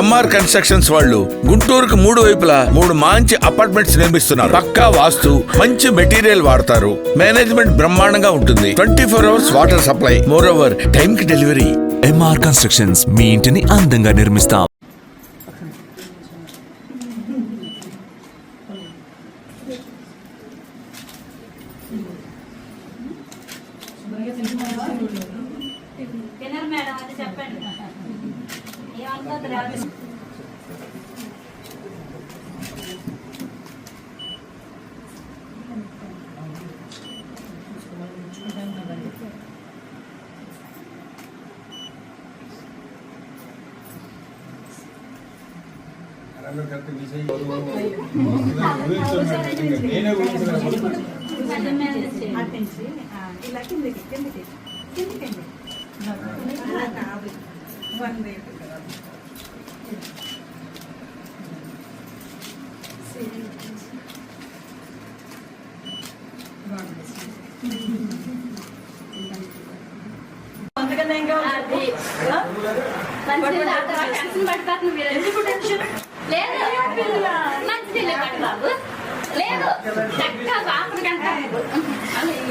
MR constructions వాళ్ళు గుంటూరుకు 3 వైపులా 3 మంచి అపార్ట్మెంట్స్ నిర్మిస్తున్నారు. పక్కా వాస్తు, మంచి మెటీరియల్ వాడతారు. మేనేజ్మెంట్ బ్రహ్మాండంగా ఉంటుంది. 24 hours water supply, more over time కి డెలివరీ. ఎంఆర్ కన్స్ట్రక్షన్స్, మీ ఇంటిని అందంగా నిర్మిస్తాం. లేదు